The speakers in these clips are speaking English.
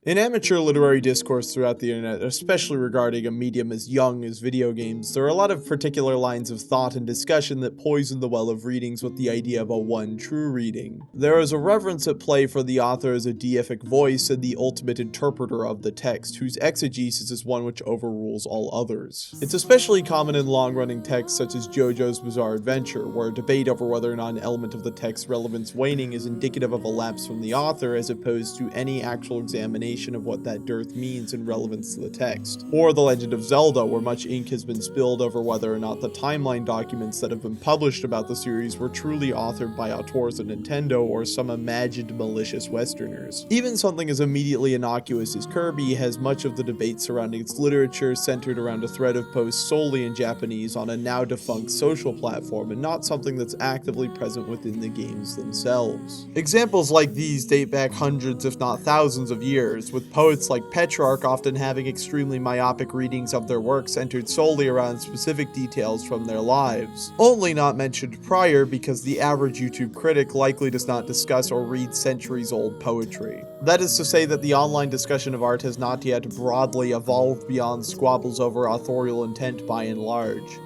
In amateur literary discourse throughout the internet, especially regarding a medium as young as video games, there are a lot of particular lines of thought and discussion that poison the well of readings with the idea of a one true reading. There is a reverence at play for the author as a deific voice and the ultimate interpreter of the text, whose exegesis is one which overrules all others. It's especially common in long-running texts such as JoJo's Bizarre Adventure, where debate over whether or not an element of the text's relevance waning is indicative of a lapse from the author as opposed to any actual examination of what that dearth means in relevance to the text. Or The Legend of Zelda, where much ink has been spilled over whether or not the timeline documents that have been published about the series were truly authored by auteurs at Nintendo or some imagined malicious Westerners. Even something as immediately innocuous as Kirby has much of the debate surrounding its literature centered around a thread of posts solely in Japanese on a now defunct social platform and not something that's actively present within the games themselves. Examples like these date back hundreds if not thousands of years, with poets like Petrarch often having extremely myopic readings of their works centered solely around specific details from their lives. Only not mentioned prior because the average YouTube critic likely does not discuss or read centuries-old poetry. That is to say that the online discussion of art has not yet broadly evolved beyond squabbles over authorial intent by and large.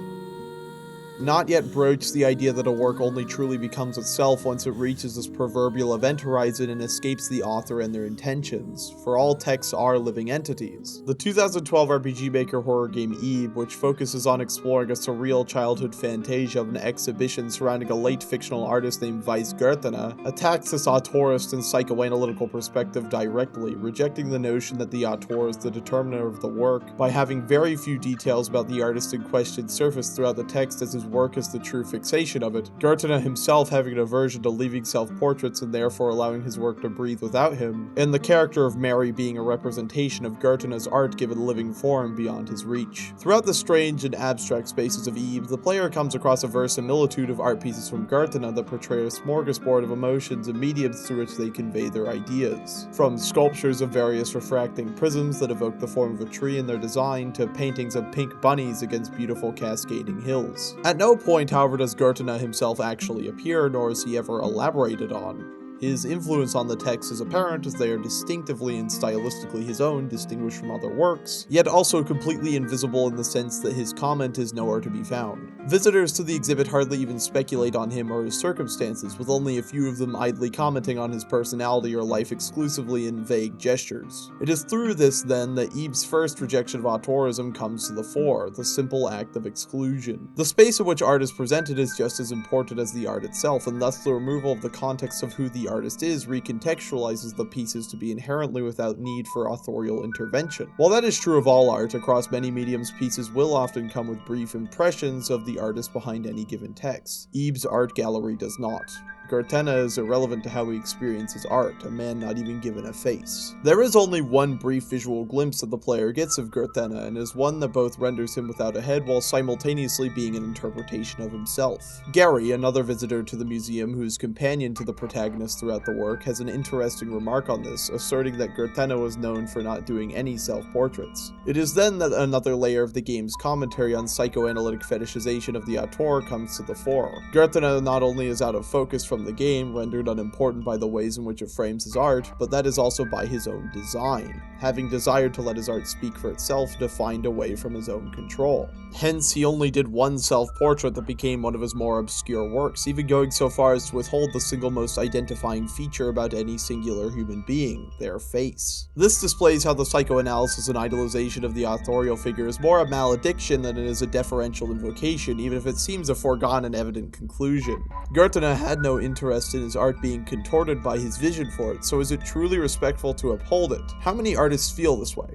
Not yet broached the idea that a work only truly becomes itself once it reaches this proverbial event horizon and escapes the author and their intentions, for all texts are living entities. The 2012 RPG Maker horror game Eve, which focuses on exploring a surreal childhood fantasia of an exhibition surrounding a late fictional artist named Weiss Goethe, attacks this auteurist and psychoanalytical perspective directly, rejecting the notion that the auteur is the determiner of the work by having very few details about the artist in question surface throughout the text as his work is the true fixation of it, Goethe himself having an aversion to leaving self-portraits and therefore allowing his work to breathe without him, and the character of Mary being a representation of Goethe's art given living form beyond his reach. Throughout the strange and abstract spaces of Eve, the player comes across a verisimilitude of art pieces from Goethe that portray a smorgasbord of emotions and mediums through which they convey their ideas. From sculptures of various refracting prisms that evoke the form of a tree in their design, to paintings of pink bunnies against beautiful cascading hills. At no point, however, does Goethe himself actually appear, nor is he ever elaborated on. His influence on the text is apparent as they are distinctively and stylistically his own, distinguished from other works, yet also completely invisible in the sense that his comment is nowhere to be found. Visitors to the exhibit hardly even speculate on him or his circumstances, with only a few of them idly commenting on his personality or life exclusively in vague gestures. It is through this, then, that Eve's first rejection of auteurism comes to the fore, the simple act of exclusion. The space in which art is presented is just as important as the art itself, and thus the removal of the context of who the artist is recontextualizes the pieces to be inherently without need for authorial intervention. While that is true of all art, across many mediums pieces will often come with brief impressions of the artist behind any given text. Eve's art gallery does not. Goethe is irrelevant to how he experiences art, a man not even given a face. There is only one brief visual glimpse that the player gets of Goethe, and is one that both renders him without a head while simultaneously being an interpretation of himself. Gary, another visitor to the museum who is companion to the protagonist throughout the work, has an interesting remark on this, asserting that Goethe was known for not doing any self-portraits. It is then that another layer of the game's commentary on psychoanalytic fetishization of the auteur comes to the fore. Goethe not only is out of focus from the game, rendered unimportant by the ways in which it frames his art, but that is also by his own design, having desired to let his art speak for itself, defined away from his own control. Hence, he only did one self-portrait that became one of his more obscure works, even going so far as to withhold the single most identifying feature about any singular human being, their face. This displays how the psychoanalysis and idolization of the authorial figure is more a malediction than it is a deferential invocation, even if it seems a foregone and evident conclusion. Goethe had no interest in his art being contorted by his vision for it, so is it truly respectful to uphold it? How many artists feel this way?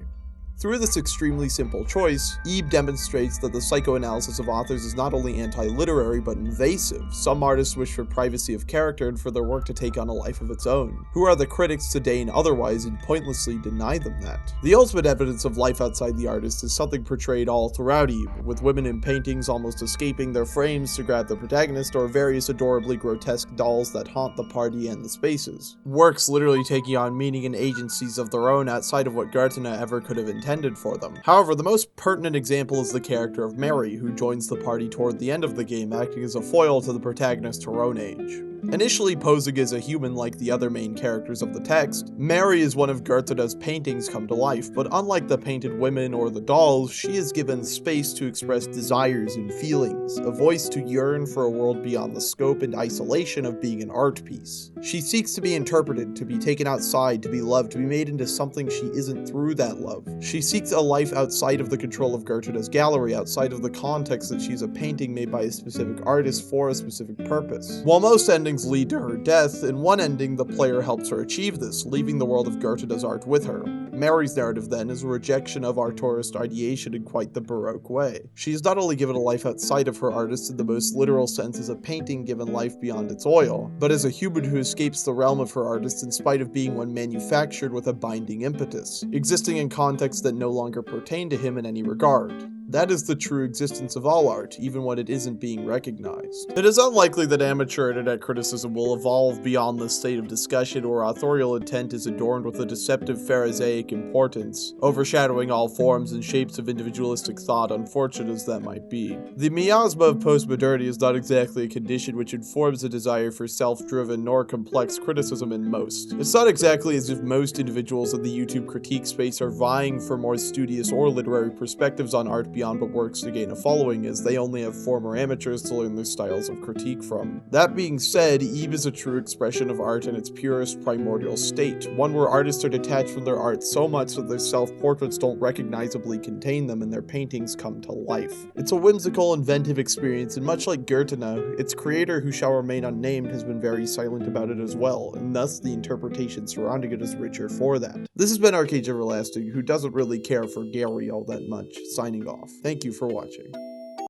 Through this extremely simple choice, Ebe demonstrates that the psychoanalysis of authors is not only anti-literary but invasive. Some artists wish for privacy of character and for their work to take on a life of its own. Who are the critics to deign otherwise and pointlessly deny them that? The ultimate evidence of life outside the artist is something portrayed all throughout Ebe, with women in paintings almost escaping their frames to grab the protagonist, or various adorably grotesque dolls that haunt the party and the spaces. Works literally taking on meaning and agencies of their own outside of what Goethe ever could have intended for them. However, the most pertinent example is the character of Mary, who joins the party toward the end of the game, acting as a foil to the protagonist's her own age. Initially posing as a human like the other main characters of the text, Mary is one of Goethe's paintings come to life, but unlike the painted women or the dolls, she is given space to express desires and feelings, a voice to yearn for a world beyond the scope and isolation of being an art piece. She seeks to be interpreted, to be taken outside, to be loved, to be made into something she isn't through that love. She seeks a life outside of the control of Goethe's gallery, outside of the context that she's a painting made by a specific artist for a specific purpose. While most endings lead to her death, in one ending the player helps her achieve this, leaving the world of Goethe's art with her. Mary's narrative, then, is a rejection of Auteurism ideation in quite the Baroque way. She is not only given a life outside of her artist in the most literal sense as a painting given life beyond its oil, but as a human who escapes the realm of her artist in spite of being one manufactured with a binding impetus, existing in contexts that no longer pertain to him in any regard. That is the true existence of all art, even when it isn't being recognized. It is unlikely that amateur internet criticism will evolve beyond this state of discussion where authorial intent is adorned with a deceptive pharisaic importance, overshadowing all forms and shapes of individualistic thought, unfortunate as that might be. The miasma of postmodernity is not exactly a condition which informs a desire for self-driven nor complex criticism in most. It's not exactly as if most individuals in the YouTube critique space are vying for more studious or literary perspectives on art beyond what works to gain a following, as they only have former amateurs to learn their styles of critique from. That being said, Eve is a true expression of art in its purest primordial state, one where artists are detached from their art so much that their self-portraits don't recognizably contain them and their paintings come to life. It's a whimsical, inventive experience, and much like Goethe, its creator, who shall remain unnamed, has been very silent about it as well, and thus the interpretation surrounding it is richer for that. This has been Arcade Everlasting, who doesn't really care for Gary all that much, signing off. Thank you for watching.